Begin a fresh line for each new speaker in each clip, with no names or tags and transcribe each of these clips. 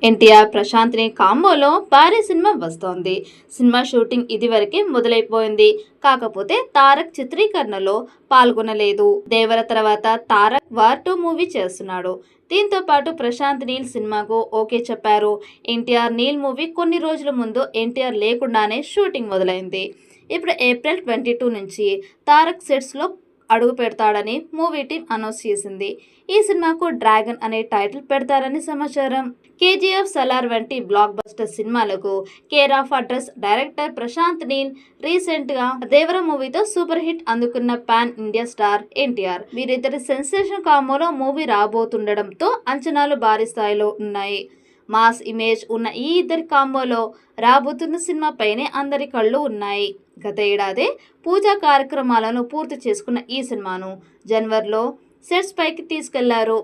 ఎన్టీఆర్ ప్రశాంత్ని కాంబోలో భారీ సినిమా వస్తోంది. Cinema shooting ఇదివరకే మొదలైపోయింది. కాకపోతే తారక్ చిత్రీకరణలో పాల్గొనలేదు. దేవర తర్వాత తారక్ వార్ 2 మూవీ చేస్తున్నాడు. దీంతో పాటు ప్రశాంత్ నీల్ సినిమాకు ఓకే చెప్పారు. ఎన్టీఆర్ నీల్ మూవీ కొన్ని రోజుల ముందు ఎన్టీఆర్ లేకుండానే షూటింగ్ మొదలైంది. ఇప్పుడు ఏప్రిల్ 22 నుంచి తారక్ సెట్స్లో అడుగు పెడతాడని మూవీ టీం అనౌన్స్ చేసింది. ఈ సినిమాకు డ్రాగన్ అనే టైటిల్ పెడతారని సమాచారం. కేజీఎఫ్, సలార్ వంటి బ్లాక్ బస్టర్ సినిమాలకు care of address director Prashanth Neel రీసెంట్గా దేవర మూవీతో సూపర్ హిట్ అందుకున్న పాన్ ఇండియా స్టార్ ఎన్టీఆర్. వీరిద్దరి సెన్సేషన్ కాంబోలో మూవీ రాబోతుండడంతో అంచనాలు భారీ స్థాయిలో ఉన్నాయి. మాస్ ఇమేజ్ ఉన్న ఈ ఇద్దరి కాంబోలో రాబోతున్న సినిమాపైనే అందరి కళ్ళు ఉన్నాయి. గత ఏడాదే పూజా కార్యక్రమాలను పూర్తి చేసుకున్న ఈ సినిమాను జనవరిలో సెట్స్ పైకి తీసుకెళ్లారు.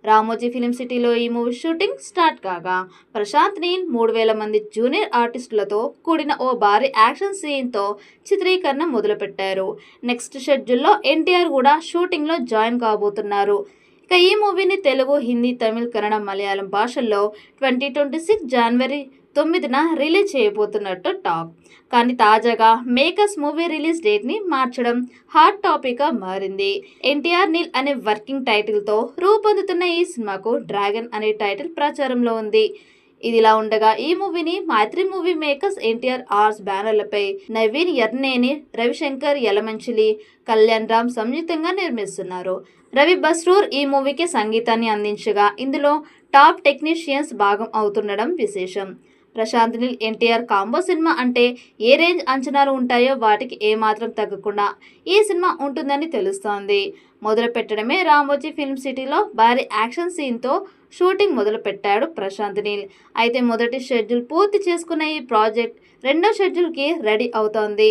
రామోజీ ఫిలిం సిటీలో ఈ మూవీ షూటింగ్ స్టార్ట్ కాగా ప్రశాంత్ నీల్ 3000 మంది జూనియర్ ఆర్టిస్టులతో కూడిన ఓ భారీ యాక్షన్ సీన్తో చిత్రీకరణ మొదలుపెట్టారు. నెక్స్ట్ షెడ్యూల్లో ఎన్టీఆర్ కూడా షూటింగ్లో జాయిన్ కాబోతున్నారు. ఇక ఈ మూవీని తెలుగు, హిందీ, తమిళ్, కన్నడ, మలయాళం భాషల్లో 2026 జనవరి 9న రిలీజ్ చేయబోతున్నట్టు టాక్. కానీ తాజాగా మేకర్స్ మూవీ రిలీజ్ డేట్ని మార్చడం హాట్ టాపిక్గా మారింది. ఎన్టీఆర్ నీల్ అనే వర్కింగ్ టైటిల్తో రూపొందుతున్న ఈ సినిమాకు డ్రాగన్ అనే టైటిల్ ప్రచారంలో ఉంది. ఇదిలా ఉండగా ఈ మూవీని Mythri movie makers, NTR arts బ్యానర్లపై నవీన్ యర్నేని, రవిశంకర్ యలమంచిలి, కళ్యాణ్ రామ్ సంయుక్తంగా నిర్మిస్తున్నారు. రవి బస్రూర్ ఈ మూవీకి సంగీతాన్ని అందించగా ఇందులో టాప్ టెక్నీషియన్స్ భాగం అవుతుండడం విశేషం. ప్రశాంత్ నీల్ ఎన్టీఆర్ కాంబో సినిమా అంటే ఏ రేంజ్ అంచనాలు ఉంటాయో వాటికి ఏమాత్రం తగ్గకుండా ఈ సినిమా ఉంటుందని తెలుస్తోంది. మొదలు పెట్టడమే రామోజీ ఫిల్మ్ సిటీలో భారీ యాక్షన్ సీన్తో షూటింగ్ మొదలు పెట్టాడు ప్రశాంత్ నీల్. అయితే మొదటి షెడ్యూల్ పూర్తి చేసుకున్న ఈ ప్రాజెక్ట్ రెండో షెడ్యూల్కి రెడీ అవుతోంది.